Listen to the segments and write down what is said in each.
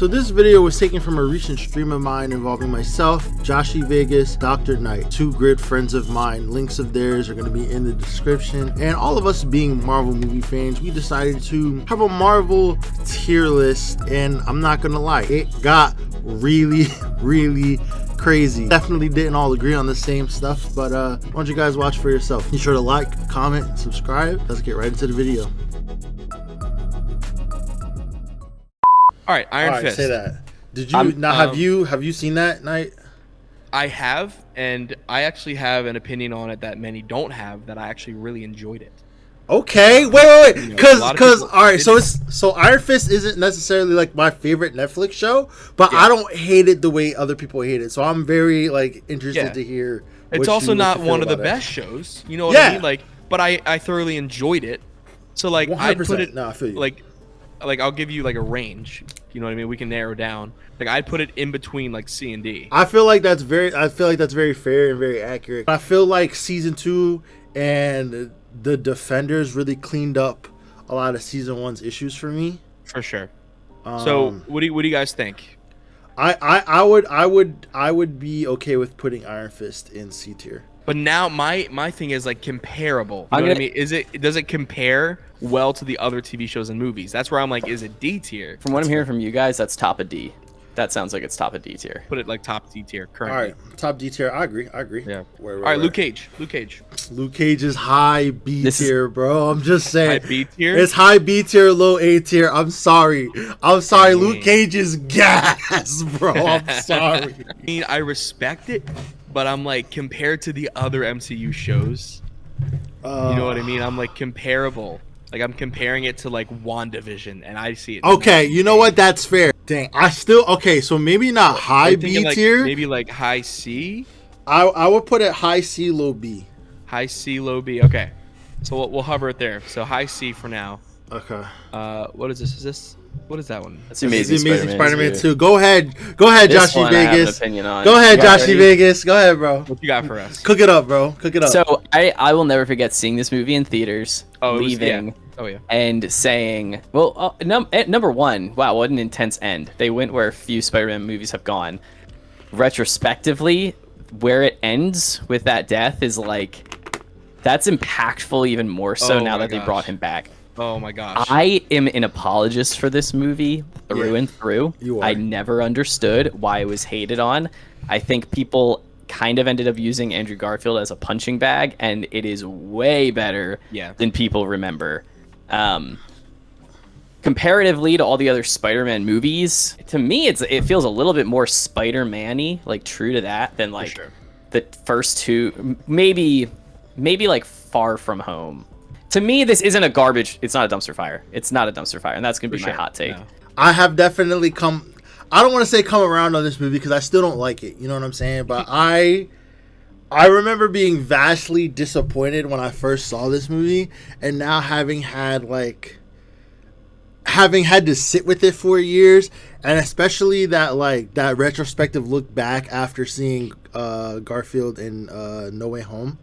So this video was taken from a recent stream of mine involving myself, Joshy Vegas, DrNightt, two good friends of mine. Links of theirs are going to be in the description. And all of us being Marvel movie fans, we decided to have a Marvel tier list, and I'm not going to lie, it got really crazy. Definitely didn't all agree on the same stuff, but why don't you guys watch for yourself. Be sure to like, comment, and subscribe. Let's get right into the video. All right, Iron Fist. Say that. Did you have you seen that Night? I have, and I actually have an opinion on it that many don't have. That I actually really enjoyed it. Okay, wait, because all right, so Iron Fist isn't necessarily like my favorite Netflix show, but I don't hate it the way other people hate it. So I'm very like interested to hear. It's also not one of the best shows, you know what I mean? Like, but I thoroughly enjoyed it. So like, I'd put it I feel you. like I'll give you like a range. You know what I mean? We can narrow down. Like I'd put it in between like C and D. I feel like that's very fair and very accurate. I feel like season 2 and the Defenders really cleaned up a lot of season 1's issues for me. For sure. So what do you guys think? I would be okay with putting Iron Fist in C tier. But now my thing is like comparable. You know what I mean? Does it compare well to the other TV shows and movies? That's where I'm like, is it D tier? From what I'm hearing from you guys, that's top of D. That sounds like it's top of D tier. Put it like top D tier currently. All right, top D tier. I agree. Yeah. All right, Luke Cage. Luke Cage is high B tier, bro. I'm just saying. High B tier? It's high B tier, low A tier. I'm sorry. Dang. Luke Cage is gas, bro. I'm sorry. I mean, I respect it, but I'm like, compared to the other MCU shows, you know what I mean? I'm like comparable. Like I'm comparing it to like WandaVision, and I see it. Okay, you know what? That's fair. Dang, so maybe not high B tier. Maybe like high C. I would put it high C, low B. High C, low B. Okay, so we'll hover it there. So high C for now. Okay. What is this? What is that one? That's Amazing Spider-Man 2. Go ahead, Joshy Vegas. Go ahead, Joshy Vegas. Go ahead, bro. What you got for us? Cook it up, bro. Cook it up. So I will never forget seeing this movie in theaters, leaving, and saying, well, number one, wow, what an intense end. They went where few Spider-Man movies have gone. Retrospectively, where it ends with that death is like, that's impactful even more so now that they brought him back. Oh my gosh. I am an apologist for this movie through and through. You are. I never understood why it was hated on. I think people kind of ended up using Andrew Garfield as a punching bag, and it is way better than people remember. Comparatively to all the other Spider-Man movies, to me it feels a little bit more Spider-Man-y, like true to that, than like the first two, maybe like Far From Home. To me, this isn't a garbage. It's not a dumpster fire. It's not a dumpster fire, and that's gonna be my hot take. No. I have definitely come. I don't want to say come around on this movie because I still don't like it. You know what I'm saying? But I remember being vastly disappointed when I first saw this movie, and now having had to sit with it for years, and especially that retrospective look back after seeing Garfield in No Way Home.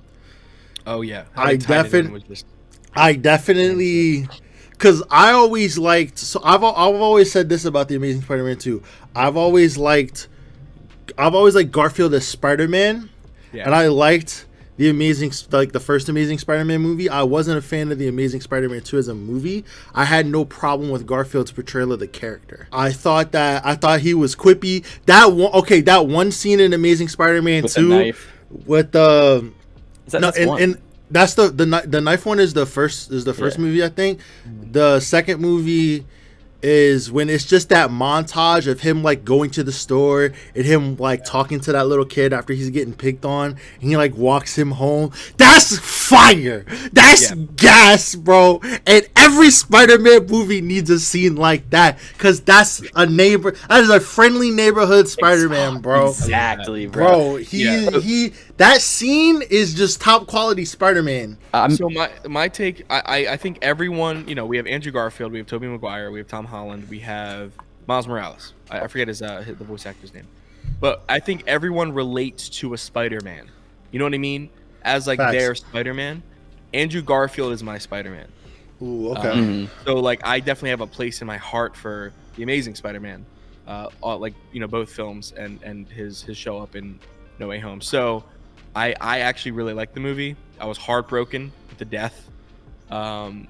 Oh yeah, I definitely, because I always liked. So I've always said this about the Amazing Spider-Man 2. I've always liked Garfield as Spider-Man, and I liked the first Amazing Spider-Man movie. I wasn't a fan of the Amazing Spider-Man 2 as a movie. I had no problem with Garfield's portrayal of the character. I thought he was quippy. That one scene in Amazing Spider-Man 2 with the that's the knife one is the first movie, I think. The second movie is when it's just that montage of him like going to the store and him like talking to that little kid after he's getting picked on, and he like walks him home. That's fire. That's gas, bro. And every Spider-Man movie needs a scene like that, because that's a neighbor. That is a friendly neighborhood Spider-Man, bro. Exactly, bro. He that scene is just top quality Spider-Man. So my take, I think everyone, we have Andrew Garfield, we have Tobey Maguire, we have Tom Holland, we have Miles Morales. I forget the voice actor's name, but I think everyone relates to a Spider-Man. You know what I mean? As like their Spider-Man. Andrew Garfield is my Spider-Man. Ooh, okay. So like I definitely have a place in my heart for the Amazing Spider-Man. like both films and his show up in No Way Home. So I actually really liked the movie. I was heartbroken with the death. I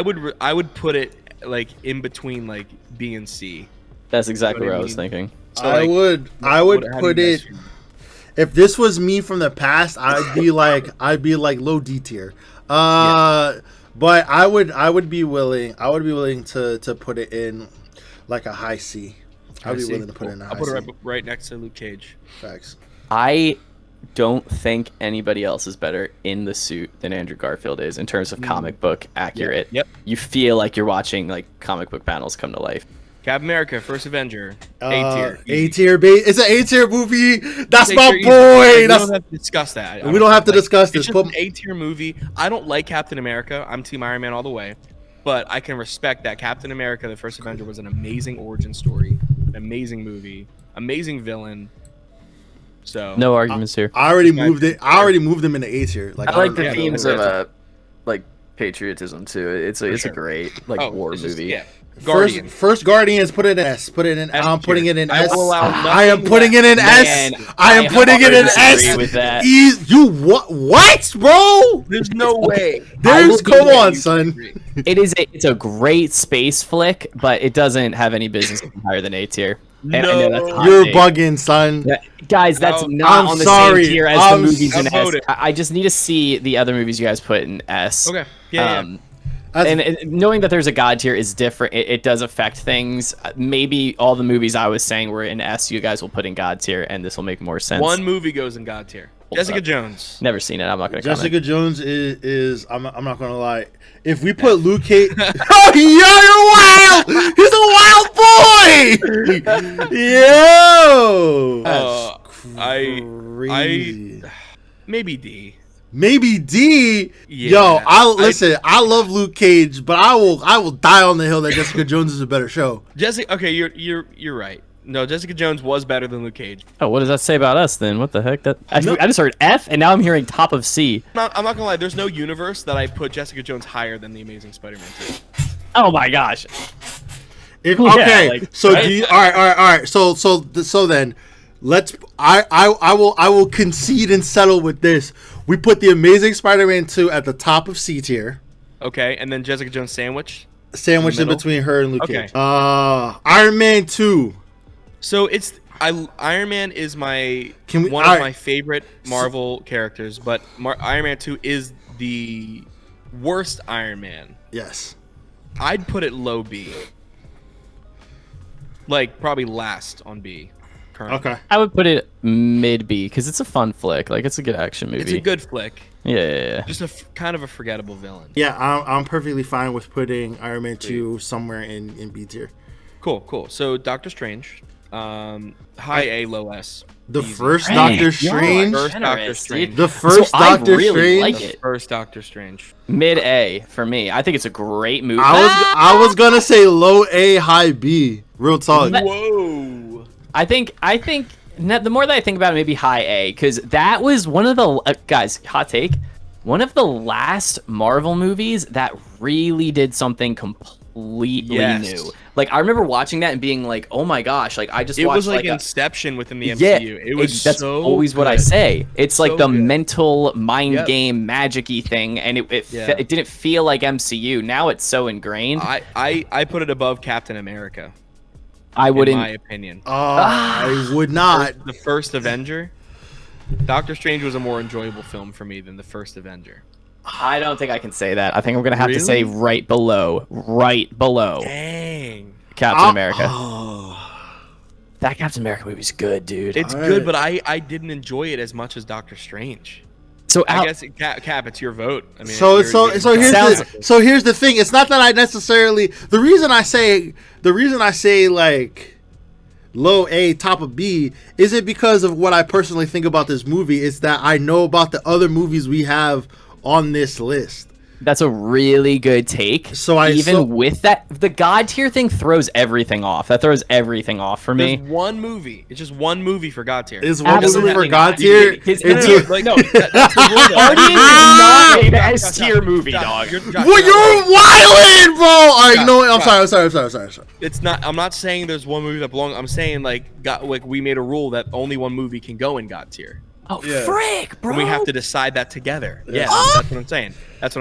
would put it like in between like B and C. That's exactly what I was thinking. So I would put it. If this was me from the past, I'd be like low D tier. But I would be willing to put it in like a high C. I'd be willing to put it in a high C. I'll put it right next to Luke Cage. Facts. I don't think anybody else is better in the suit than Andrew Garfield is in terms of comic book accurate. Yep. You feel like you're watching like comic book panels come to life. Captain America, First Avenger, A tier. A tier, it's an A tier movie. That's my boy. We don't have to discuss that. We don't have to discuss this. It's just an A tier movie. I don't like Captain America. I'm Team Iron Man all the way. But I can respect that Captain America, the First Avenger, was an amazing origin story, an amazing movie, amazing villain. So no arguments here. I already moved it. I already moved them into A tier. Like I like the themes of like patriotism too. It's a great like war movie. Yeah. First Guardians, put it in S. Put it in. I'm putting it in S. I am putting it in S. I am putting it in S. With that. You what, bro? There's no way. Come on, son. It's a great space flick, but it doesn't have any business higher than A tier. No, you're bugging, son. Guys, that's not on the same tier as the movies in S. I just need to see the other movies you guys put in S. Okay. Yeah. And knowing that there's a God tier is different. It does affect things. Maybe all the movies I was saying were in S. You guys will put in God tier, and this will make more sense. One movie goes in God tier. Jessica Jones. Never seen it. I'm not going to comment. Jessica Jones is I'm not going to lie. If we put Luke Cage... Oh, you're wild! He's a wild boy! Yo! That's crazy. Maybe D. Maybe D. Yeah. Yo, I love Luke Cage, but I will die on the hill that Jessica Jones is a better show. Okay, you're right. No, Jessica Jones was better than Luke Cage. Oh, what does that say about us then? What the heck? I just heard F, and now I'm hearing top of C. I'm not gonna lie. There's no universe that I put Jessica Jones higher than the Amazing Spider-Man 2. Oh my gosh. All right. So then, I will concede and settle with this. We put the Amazing Spider-Man 2 at the top of C tier. Okay, and then Jessica Jones sandwiched in between her and Luke Cage. Iron Man 2. So Iron Man is one of my favorite Marvel characters, but Iron Man 2 is the worst Iron Man. Yes. I'd put it low B. Like probably last on B. Okay. I would put it mid B because it's a fun flick. Like it's a good action movie. It's a good flick. Yeah. Just a kind of a forgettable villain. Yeah, I'm perfectly fine with putting Iron Man 2 somewhere in B tier. Cool. So Doctor Strange, high A, low S. The first Doctor Strange. The first Doctor Strange. Mid A for me. I think it's a great movie. I was gonna say low A, high B. Real talk. Whoa. I think the more that I think about it, maybe high A, because that was one of the guys. Hot take. One of the last Marvel movies that really did something completely new. Like I remember watching that and being like, "Oh my gosh!" Like I just watched was like Inception within the MCU. Yeah, that's always what I say. It's like the mental mind game magic-y thing, and it didn't feel like MCU. Now it's so ingrained. I put it above Captain America. I wouldn't. In my opinion. I would not. The first Avenger. Doctor Strange was a more enjoyable film for me than the first Avenger. I don't think I can say that. I think I'm gonna have to say right below. Dang. Captain America. That Captain America movie's good, dude. It's good, but I didn't enjoy it as much as Doctor Strange. So I guess Cap, it's your vote. I mean, so here's the thing. It's not that I necessarily the reason I say like low A, top of B isn't because of what I personally think about this movie. It's that I know about the other movies we have on this list. That's a really good take. With that, the God tier thing throws everything off. That throws everything off for me. There's one movie. It's just one movie for God tier. Is one movie for God tier? That's the rule. Guardian is not an S tier movie, dog. You're wildin', bro. All right, no, I'm sorry. It's not. I'm not saying there's one movie that belongs. I'm saying like we made a rule that only one movie can go in God tier. Oh, frick, bro. And we have to decide that together. Yeah, that's what I'm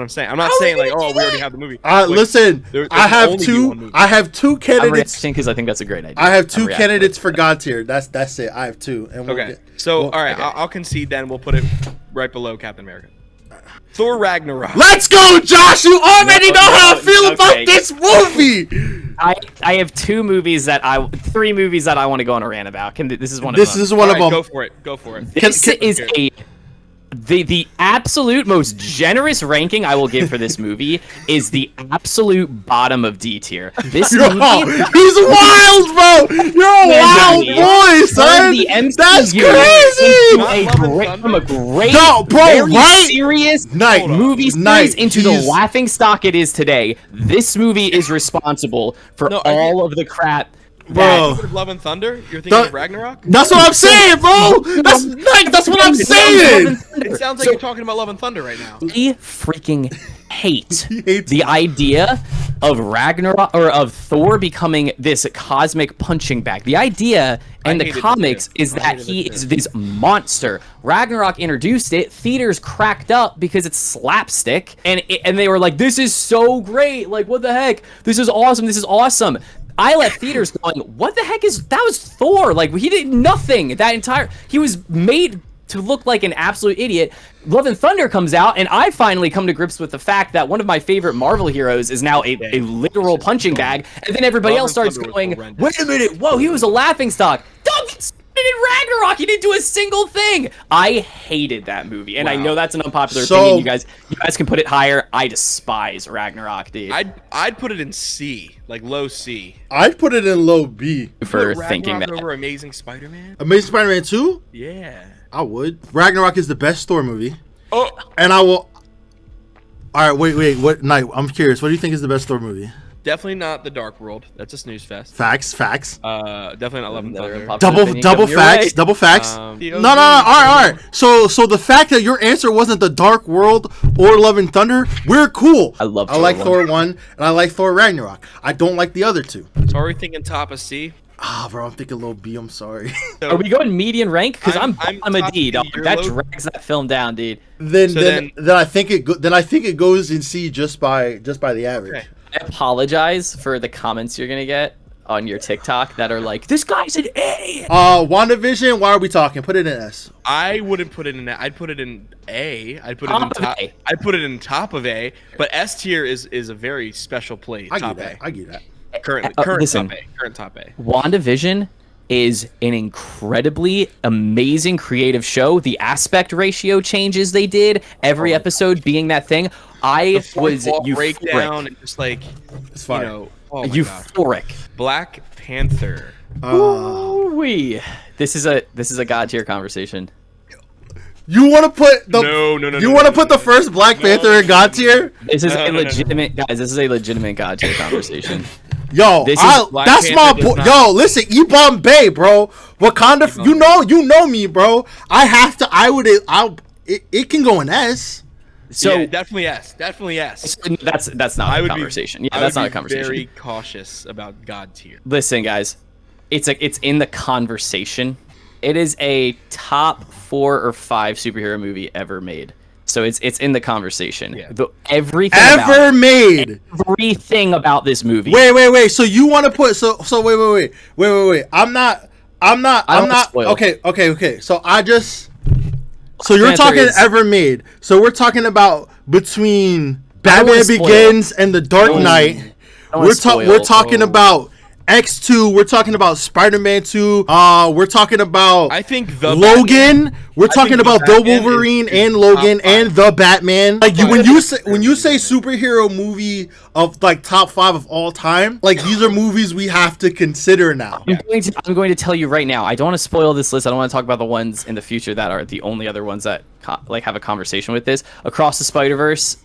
saying. I'm not saying like, we already have the movie. Listen, I have two candidates. Because I think that's a great idea. I have two candidates for God tier. That's it. I have two. And all right, I'll concede then. We'll put it right below Captain America. Thor Ragnarok. Let's go, Josh. You already know how I feel about this movie. I have three movies that I want to go on a rant about. This is one of them. This is one of them. Go for it. This is the absolute most generous ranking I will give for this movie is the absolute bottom of D tier. This movie, he's wild, bro. You're a wild boy, son. That's crazy. From a great, serious movie series into the laughing stock it is today. This movie is responsible for all of the crap. Bro, Love and Thunder? You're thinking of Ragnarok? That's what I'm saying, bro. That's what I'm saying. It sounds like you're talking about Love and Thunder right now. I freaking hate the idea of Ragnarok or of Thor becoming this cosmic punching bag. The idea in the comics is that he is this monster. Ragnarok introduced it. Theaters cracked up because it's slapstick, and they were like, "This is so great! Like, what the heck? This is awesome! This is awesome!" I left theaters going, what the heck is that? Was Thor. Like, he did nothing. He was made to look like an absolute idiot. Love and Thunder comes out, and I finally come to grips with the fact that one of my favorite Marvel heroes is now a literal punching bag, and then everybody else starts going, wait a minute, whoa, he was a laughingstock. In Ragnarok, he didn't do a single thing. I hated that movie, and I know that's an unpopular opinion. You guys can put it higher. I despise Ragnarok, dude. I'd put it in C, like low C. I'd put it in low B for thinking that. Over Amazing Spider-Man. Amazing Spider-Man 2? Yeah, I would. Ragnarok is the best Thor movie. Oh, and I will. All right, wait. What night? I'm curious. What do you think is the best Thor movie? Definitely not The Dark World. That's a snooze fest. Facts. Definitely not Love and Thunder. Double facts. Double facts. No. All right. So the fact that your answer wasn't The Dark World or Love and Thunder, we're cool. I like Thor 1 and I like Thor Ragnarok. I don't like the other two. So are we thinking top of C? Bro, I'm thinking low B. I'm sorry. Are we going median rank? Because I'm a D. Dog. That drags that film down, dude. Then I think it goes in C just by the average. Okay. I apologize for the comments you're gonna get on your TikTok that are like, "This guy's an A." WandaVision. Why are we talking? Put it in S. I wouldn't put it in. I'd put it in A. I'd put it in top. I'd put it in top of A. But S tier is a very special place. I get that. Current top A. WandaVision is an incredibly amazing creative show. The aspect ratio changes they did, every episode being that thing. I was breakdown and just like, it's fine. Euphoric. God. Black Panther. This is a God tier conversation. You want to put the no. You want to put the first Black Panther in God tier? This is a legitimate guys. This is a legitimate God tier conversation. Yo, that's my boy. Yo, listen, Bombay, bro. Wakanda. You know me, bro. It can go in S. So yeah, definitely S. That's not a conversation. That's not a conversation. Very cautious about God tier. Listen, guys, it's in the conversation. It is a top 4 or 5 superhero movie ever made. So it's in the conversation. Yeah. Everything about this movie. Wait. So you want to put wait. I'm not. Okay. So you're talking ever made. So we're talking about between Batman Begins and The Dark Knight. We're talking about X2. We're talking about Spider-Man 2. We're talking about Logan. We're talking about the Wolverine and Logan and the Batman. Like when you say superhero movie of like top 5 of all time, like these are movies we have to consider now. I'm going to tell you right now. I don't want to spoil this list. I don't want to talk about the ones in the future that are the only other ones that like have a conversation with this. Across the Spider-Verse,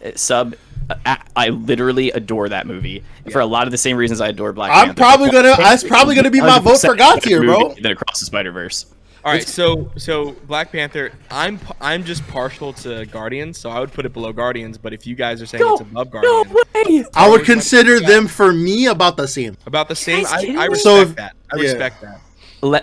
I literally adore that movie for a lot of the same reasons I adore Black Panther. That's probably gonna be my vote for God tier, bro. Then Across the Spider-Verse. All right, so Black Panther, I'm just partial to Guardians, so I would put it below Guardians. But if you guys are saying it's above Guardians, no way. I would consider them for me about the same. About the same. I respect So that. I respect that.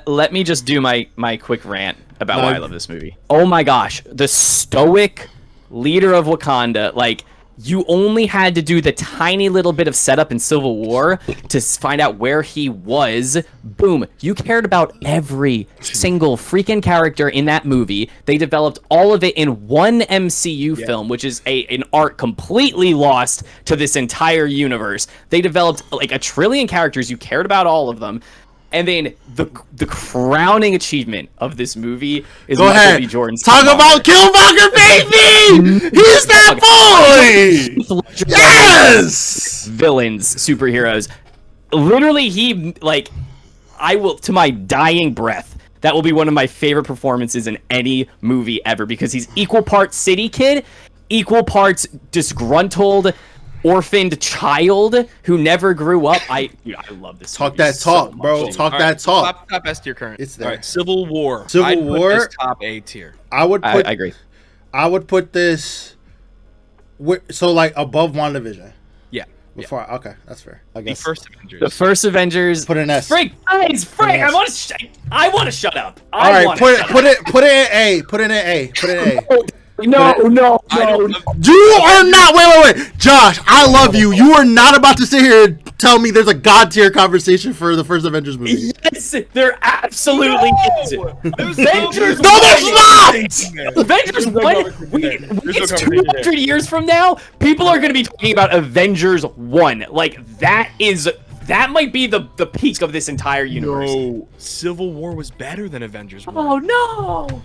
Let me just do my quick rant about why I love this movie. Oh my gosh, the stoic leader of Wakanda, like. You only had to do the tiny little bit of setup in Civil War to find out where he was. Boom. You cared about every single freaking character in that movie. They developed all of it in one MCU film, which is an art completely lost to this entire universe. They developed like a trillion characters. You cared about all of them. And then the crowning achievement of this movie is Michael B. Jordan's Talk about Killmonger, baby! He's that boy! Yes! Villains, superheroes. Literally, I will, to my dying breath, that will be one of my favorite performances in any movie ever, because he's equal parts city kid, equal parts disgruntled, orphaned child who never grew up. I love this. Talk that talk, so bro. Talk that talk. Top S tier current. It's there. All right, Civil War. Civil War. Put this top A tier. I agree. I would put this. Like above WandaVision. Yeah. Okay, that's fair. I guess. The first Avengers. Put an S. Frank, guys, Frank, I want to shut up. All right, put it in A. Put it in A. Put it in A. No. You are not. Wait. Josh, I love you. You are not about to sit here and tell me there's a God tier conversation for the first Avengers movie. Yes, there absolutely is. Avengers. No, there's not. Avengers 1. It's 200 years from now. People are going to be talking about Avengers 1. Like that might be the peak of this entire universe. No, Civil War was better than Avengers 1. Oh no.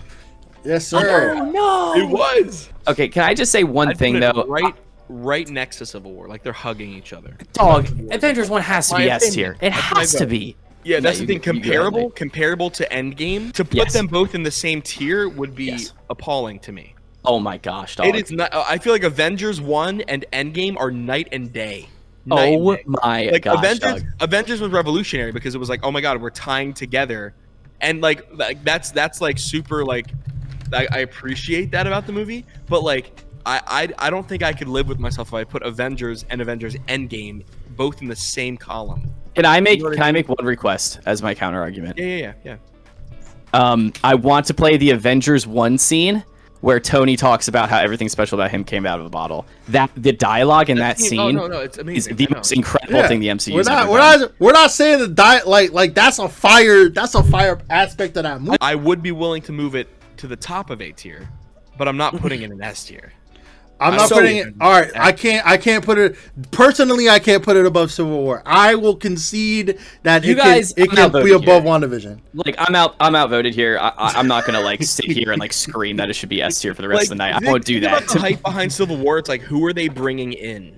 Yes, sir. Oh no. It was. Okay, can I just say one thing though? Right next to Civil War, like they're hugging each other. Dog, Avengers 1 has to be S tier. It has to be. Yeah, that's the thing. Comparable to Endgame. To put them both in the same tier would be appalling to me. Oh my gosh, dog. It is not. I feel like Avengers 1 and Endgame are night and day. Oh my gosh, Avengers was revolutionary because it was like, oh my god, we're tying together, and like that's like super like. I appreciate that about the movie, but like I don't think I could live with myself if I put Avengers and Avengers Endgame both in the same column. Can I make one request as my counter argument? Yeah. I want to play the Avengers 1 scene where Tony talks about how everything special about him came out of a bottle. The dialogue in that scene it's amazing. is the most incredible thing the MCU. We're not saying the like that's a fire aspect of that movie. I would be willing to move it to the top of A tier, but I'm not putting it in S tier. I'm not putting it. All right, I can't put it personally. I can't put it above Civil War. I will concede that it can be above WandaVision. Like I'm outvoted here. I'm not gonna like sit here and like scream that it should be S tier for the rest of the night. I won't do that. About the hype behind Civil War, it's like who are they bringing in?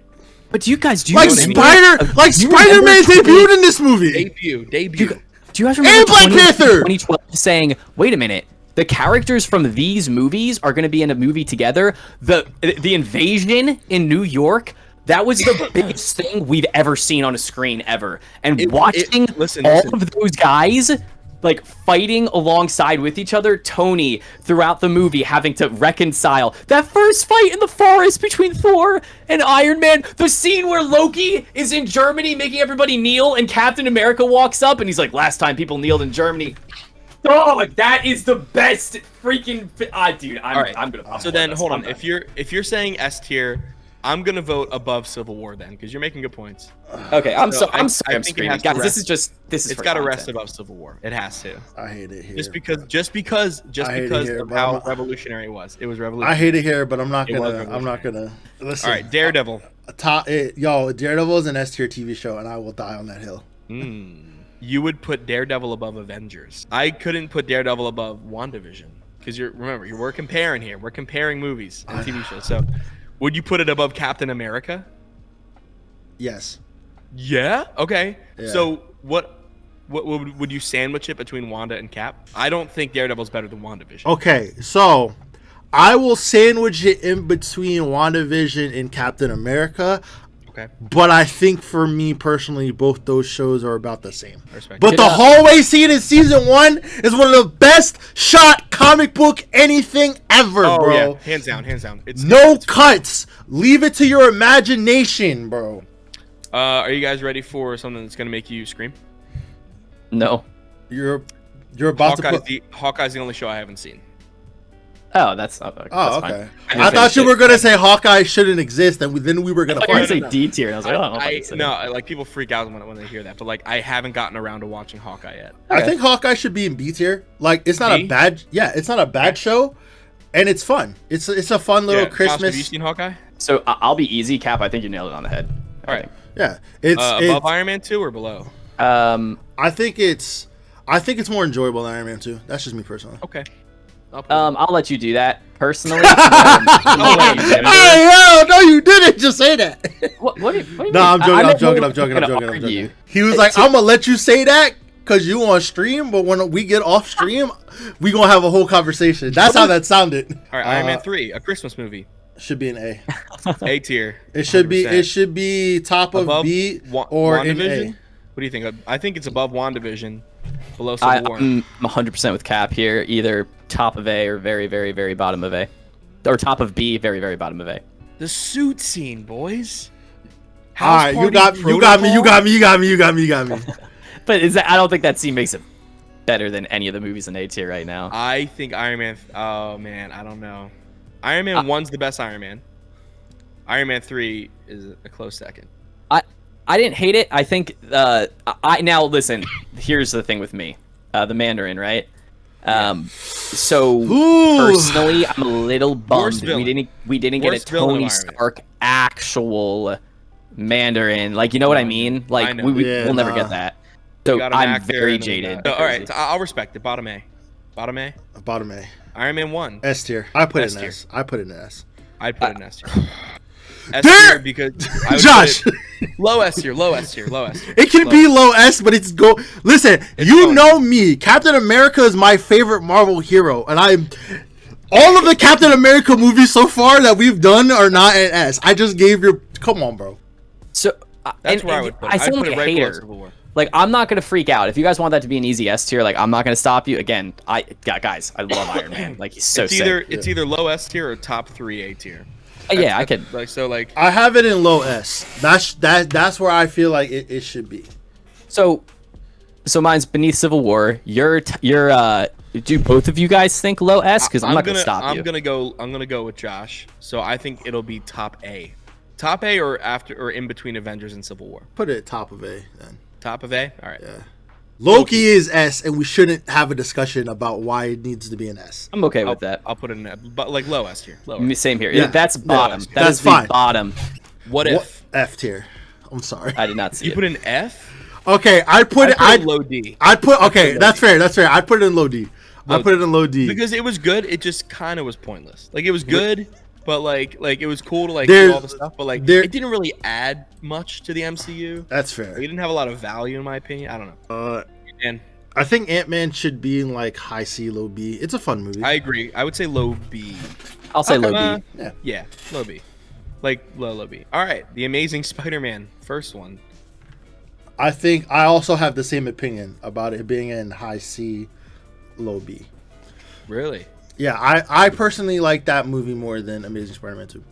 But do you guys Spider-Man debuted in this movie. Debut. Do you guys remember and Black Panther 2012 saying, wait a minute, the characters from these movies are going to be in a movie together? The invasion in New York, that was the biggest thing we've ever seen on a screen ever. And watching all of those guys like fighting alongside with each other, Tony throughout the movie having to reconcile that first fight in the forest between Thor and Iron Man, the scene where Loki is in Germany making everybody kneel and Captain America walks up and he's like, last time people kneeled in Germany. Oh, that is the best freaking dude. I'm gonna. So then, hold on. If you're saying S tier, I'm gonna vote above Civil War then, because you're making good points. Okay, I'm sorry. I'm screaming, guys. This is. It's got to rest above Civil War. It has to. I hate it here. Just because of how revolutionary it was. It was revolutionary. I hate it here, but I'm not gonna. Listen. All right, Daredevil. Daredevil is an S tier TV show, and I will die on that hill. You would put Daredevil above Avengers. I couldn't put Daredevil above WandaVision because we're comparing here. We're comparing movies and TV shows. So, would you put it above Captain America? Yes. Yeah. Okay. Yeah. So what would you sandwich it between Wanda and Cap? I don't think Daredevil's better than WandaVision. Okay, so I will sandwich it in between WandaVision and Captain America. Okay. But I think for me personally, both those shows are about the same. But the hallway scene in season 1 is one of the best shot comic book anything ever, bro. Yeah. Hands down. It's no cuts. Leave it to your imagination, bro. Are you guys ready for something that's gonna make you scream? No. You're about to put... Hawkeye's the only show I haven't seen. Oh, that's okay. Okay. I thought you were gonna say Hawkeye shouldn't exist, and then we were gonna. I was gonna say D tier. And I was like, like people freak out when they hear that, but like I haven't gotten around to watching Hawkeye yet. Okay. I think Hawkeye should be in B tier. Like it's not a bad, it's not a bad show, and it's fun. It's a fun little Christmas. Josh, have you seen Hawkeye? So I'll be easy, Cap. I think you nailed it on the head. All right. Yeah, it's above Iron Man 2 or below. I think it's more enjoyable than Iron Man 2. That's just me personally. Okay. I'll let you do that personally. No, you didn't just say that. What do you mean? No, I'm joking. He was like, I'm gonna let you say that because you on stream, but when we get off stream, we gonna have a whole conversation. That's how that sounded. All right, Iron Man 3, a Christmas movie. Should be an A. A tier. It should 100%. It should be top of above B or in A. What do you think? I think it's above WandaVision. Below Civil War. I'm 100% with Cap here. Either top of A or very, very, very bottom of A. Or top of B, very, very bottom of A. The suit scene, boys. All right, you got me. But I don't think that scene makes it better than any of the movies in A tier right now. I think Iron Man... Oh, man, I don't know. Iron Man 1's the best Iron Man. Iron Man 3 is a close second. I didn't hate it. I think now listen. Here's the thing with me, the Mandarin, right? So personally, I'm a little bummed we didn't get a Tony Stark actual Mandarin. Like, you know what I mean? Like we'll never get that. So I'm very jaded. All right, so I'll respect it. Bottom A. Bottom A. Iron Man 1. S tier. I put it in S. I'd put it in S tier. S tier because Josh. Low S tier. It can be low S, but it's go. Listen, you know me. Captain America is my favorite Marvel hero, and all of the Captain America movies so far that we've done are not an S. I just gave your. Come on, bro. So that's where I would put it. I sound like a hater. Like, I'm not gonna freak out if you guys want that to be an easy S tier. Like, I'm not gonna stop you. Again, guys, I love Iron Man. Like, he's so sick. It's either low S tier or top 3 A tier. Yeah, I could. I have it in low S. That's where I feel like it should be. So mine's beneath Civil War. Do both of you guys think low S? Because I'm not gonna stop you. I'm gonna go with Josh. So I think it'll be top A or after or in between Avengers and Civil War. Put it at top of A then. Top of A. All right. Yeah. Loki is S, and we shouldn't have a discussion about why it needs to be an S. I'm okay with that. I'll put it in S, but like low S tier. Same here. Yeah. That's bottom. That's fine. Bottom. What if F tier? I'm sorry. I did not see you put in F. Okay, I'd put it low D. Okay, that's fair. I'd put it in low D. I put it in low D because it was good. It just kind of was pointless. Like it was good. But like it was cool to do all the stuff, but it didn't really add much to the MCU. That's fair. It didn't have a lot of value in my opinion. I don't know. And I think Ant-Man should be in like high C, low B. It's a fun movie. I agree. I would say low B. I'll say low B. Yeah, low B. Like low B. All right, The Amazing Spider-Man, first one. I think I also have the same opinion about it being in high C, low B. Really? Yeah, I personally like that movie more than Amazing Spider-Man 2.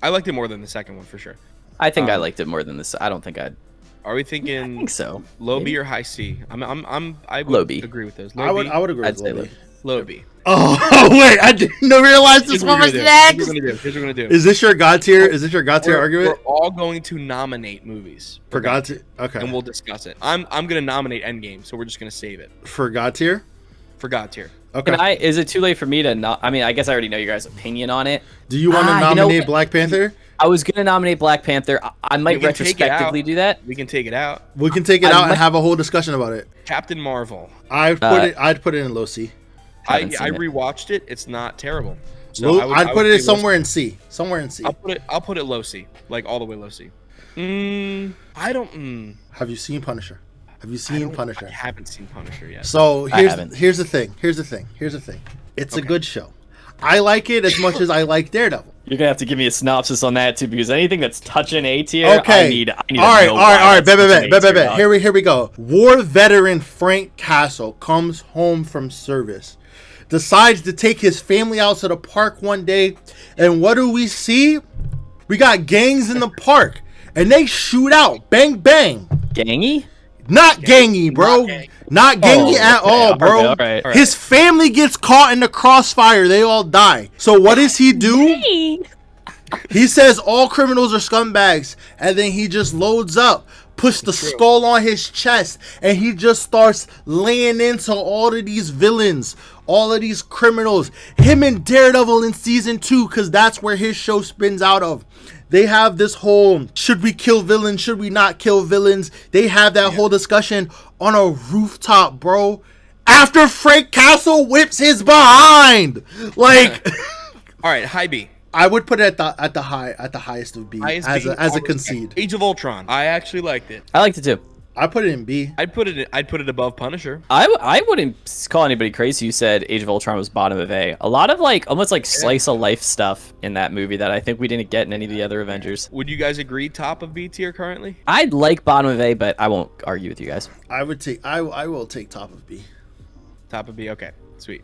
I liked it more than the second one for sure. I think I liked it more than this. I don't think I'd. Are we thinking? I think so. Low B or high C? I would low B. Agree with those. I would agree with low B. Low B. Oh wait, I didn't realize this one was next. Here's what we're gonna do. Is this your God tier? Is this your God tier argument? We're all going to nominate movies for God tier. Okay. And we'll discuss it. I'm gonna nominate Endgame, so we're just gonna save it for God tier. For God tier. Okay. Is it too late for me to not? I mean, I guess I already know your guys' opinion on it. Do you want to nominate Black Panther? I was gonna nominate Black Panther. I might retrospectively do that. We can take it out. We can take it out and have a whole discussion about it. Captain Marvel. I'd put it in low C. I rewatched it. It's not terrible. So I'd put it somewhere in C. Somewhere in C. I'll put it low C, like all the way low C. I don't. Have you seen Punisher? Have you seen Punisher? I haven't seen Punisher yet. So here's the thing. It's a good show. I like it as much as I like Daredevil. You're gonna have to give me a synopsis on that too, because anything that's touching A tier, okay. I need all right. Bet. Here Here we go. War veteran Frank Castle comes home from service, decides to take his family out to the park one day, and what do we see? We got gangs in the park, and they shoot out, bang bang. Gangy? Not gangy, bro. Not gangy at all, bro. All right. His family gets caught in the crossfire. They all die. So what does he do? He says all criminals are scumbags, and then he just loads up, puts the skull on his chest, and he just starts laying into all of these villains, all of these criminals. Him and Daredevil in season 2, because that's where his show spins out of. They have this whole, should we kill villains, should we not kill villains? They have that whole discussion on a rooftop, bro. After Frank Castle whips his behind. Like, all right, high B. I would put it at the highest of B as a concede. Age of Ultron. I actually liked it. I liked it too. I put it in B. I'd put it above Punisher. I wouldn't call anybody crazy who said Age of Ultron was bottom of A. A lot of almost slice of life stuff in that movie that I think we didn't get in any of the other Avengers. Would you guys agree top of B tier currently? I'd like bottom of A, but I won't argue with you guys. I will take top of B. Top of B. Okay, sweet.